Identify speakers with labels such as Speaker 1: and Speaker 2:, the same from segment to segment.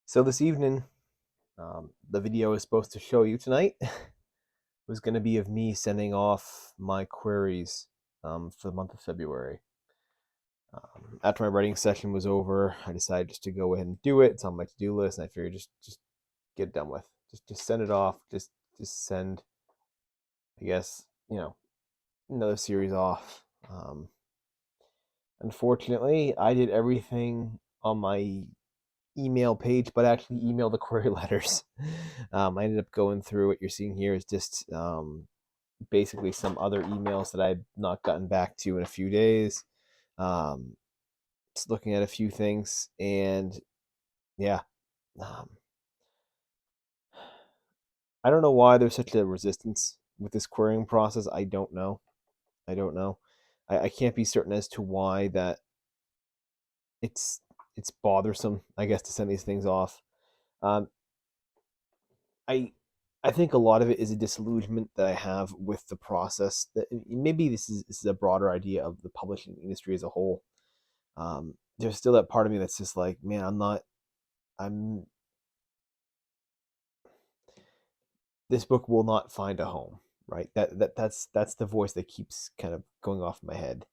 Speaker 1: So this evening, the video is supposed to show you tonight was going to be of me sending off my queries for the month of February. After my writing session was over, I decided just to go ahead and do it. It's on my to-do list, and I figured just get it done with. Just send it off. Just send, I guess, another series off. Unfortunately, I did everything on my email page, but actually email the query letters. I ended up going through what you're seeing here is just basically some other emails that I've not gotten back to in a few days. Um, just looking at a few things, and yeah, um, I don't know why there's such a resistance with this querying process. I don't know. I don't know. I can't be certain as to why that it's it's bothersome, I guess, to send these things off. Um, I I think a lot of it is a disillusionment that I have with the process. That maybe this is a broader idea of the publishing industry as a whole. There's still that part of me that's just like, man, I'm not. I'm This book will not find a home, right? That's the voice that keeps kind of going off in my head.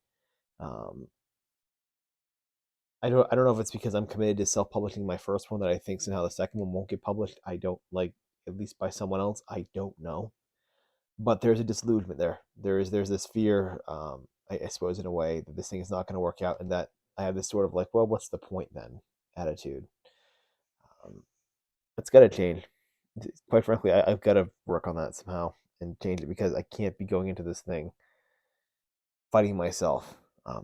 Speaker 1: Um, I don't know if it's because I'm committed to self-publishing my first one that I think somehow the second one won't get published. I don't like, at least by someone else. I don't know, but there's a disillusionment there. There's this fear, I suppose, in a way that this thing is not going to work out, and that I have this sort of like, well, what's the point then? Attitude. Um, it's got to change. Quite frankly, I've got to work on that somehow and change it because I can't be going into this thing fighting myself.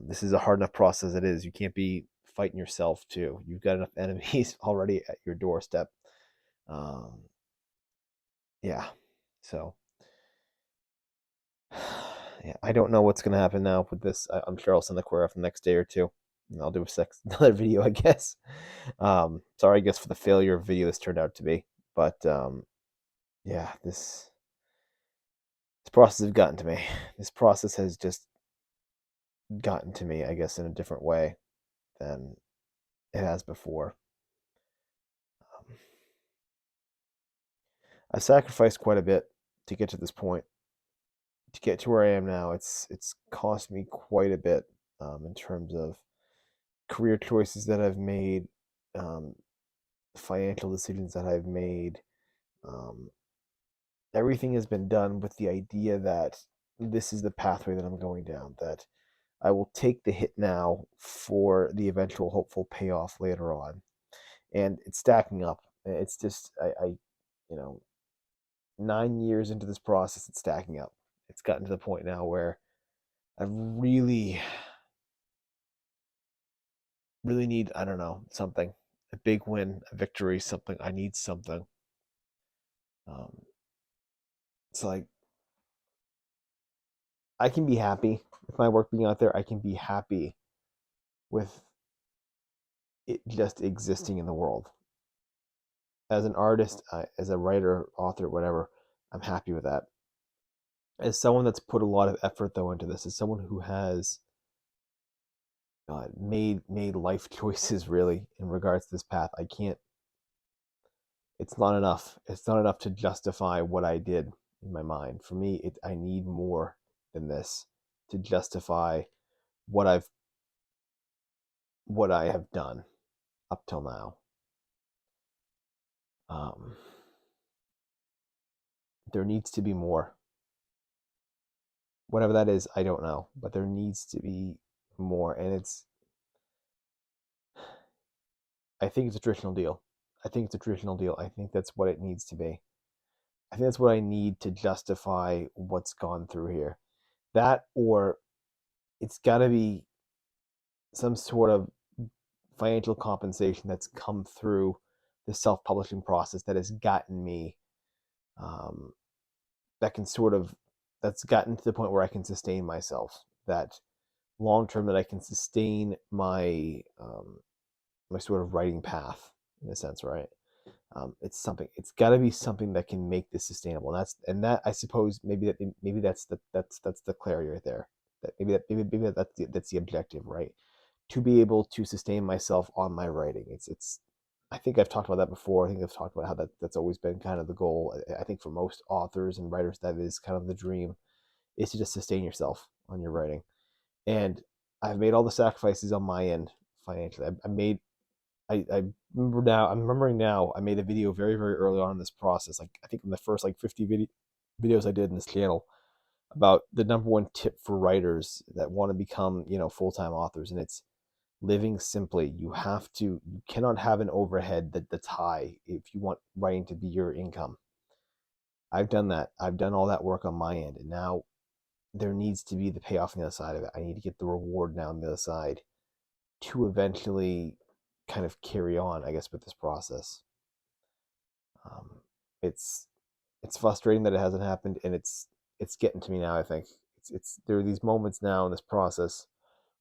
Speaker 1: This is a hard enough process as it is. You can't be fighting yourself too. You've got enough enemies already at your doorstep. Um, yeah. So yeah, I don't know what's gonna happen now with this. I'm sure I'll send the query off the next day or two, and I'll do another video, I guess. Sorry, I guess, for the failure of video this turned out to be, but yeah, this process has gotten to me. This process has just gotten to me, I guess, in a different way than it has before. Um, I sacrificed quite a bit to get to this point, to get to where I am now. It's cost me quite a bit, in terms of career choices that I've made, um, financial decisions that I've made. Um, Everything has been done with the idea that this is the pathway that I'm going down, that I will take the hit now for the eventual hopeful payoff later on. And it's stacking up. It's just, you know, 9 years into this process, it's stacking up. It's gotten to the point now where I really need, I don't know, something, a big win, a victory, something. I need something. Um, it's like I can be happy with my work being out there. I can be happy with it just existing in the world. As an artist, as a writer, author, whatever, I'm happy with that. As someone that's put a lot of effort though into this, as someone who has made life choices really in regards to this path, I can't. It's not enough. It's not enough to justify what I did in my mind. For me, I need more than this to justify what I have done up till now. Um, there needs to be more. Whatever that is, I don't know, but there needs to be more, and I think it's a traditional deal. I think it's a traditional deal. I think that's what it needs to be. I think that's what I need to justify what's gone through here. That, or it's got to be some sort of financial compensation that's come through the self-publishing process that has gotten me, um, that can sort of, that's gotten to the point where I can sustain myself, that long term, that I can sustain my sort of writing path in a sense, right? It's got to be something that can make this sustainable. And that I suppose maybe that's the clarity right there. That maybe that's the objective, right? To be able to sustain myself on my writing. It's I think I've talked about that before. I think I've talked about how that's always been kind of the goal. I think for most authors and writers, that is kind of the dream, is to just sustain yourself on your writing. And I've made all the sacrifices on my end financially. I remember now. I'm remembering now. I made a video very, very early on in this process. Like I think in the first like 50 videos I did in this channel about the number one tip for writers that want to become, full-time authors, and it's living simply. You cannot have an overhead that's high if you want writing to be your income. I've done that. I've done all that work on my end, and now there needs to be the payoff on the other side of it. I need to get the reward now on the other side to eventually kind of carry on, I guess, with this process. Um, it's it's frustrating that it hasn't happened, and it's getting to me now. I think it's there are these moments now in this process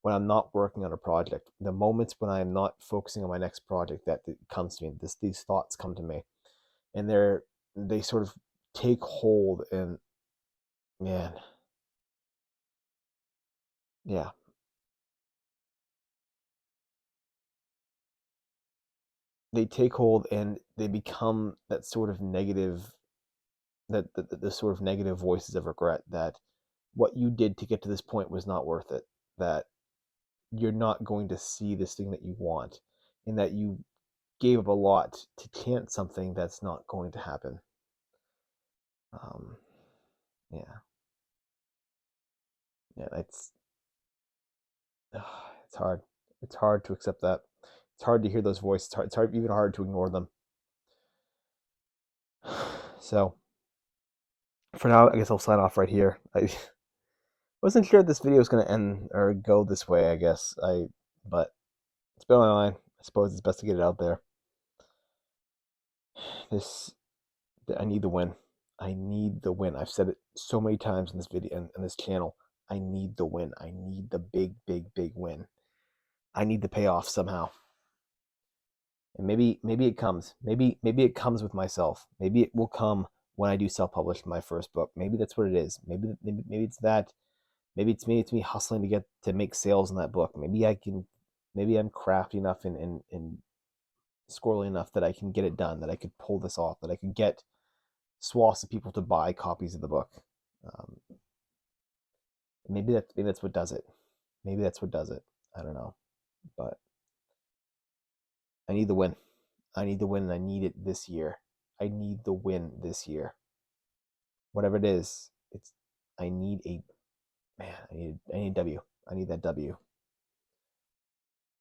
Speaker 1: when I'm not working on a project, the moments when I'm not focusing on my next project, that it comes to me. These thoughts come to me, and they sort of take hold, and man, yeah, they take hold and they become that sort of negative, the sort of negative voices of regret that what you did to get to this point was not worth it. That you're not going to see this thing that you want, and that you gave up a lot to chance something that's not going to happen. Um, yeah, yeah, it's hard. It's hard to accept that. It's hard to hear those voices. Even hard to ignore them. So for now, I guess I'll sign off right here. I wasn't sure this video was going to end or go this way. I guess but it's been on my mind. I suppose it's best to get it out there. This I need the win. I need the win. I've said it so many times in this video and this channel. I need the win. I need the big, big, big win. I need the payoff somehow. And maybe it comes. Maybe it comes with myself. Maybe it will come when I do self-publish my first book. Maybe that's what it is. Maybe it's that. Maybe it's me hustling to make sales in that book. Maybe I'm crafty enough and squirrely enough that I can get it done, that I could pull this off, that I could get swaths of people to buy copies of the book. Um, maybe that's what does it. Maybe that's what does it. I don't know, but I need the win. I need the win, and I need it this year. I need the win this year. Whatever it is, I need a man. I need a W. I need that W.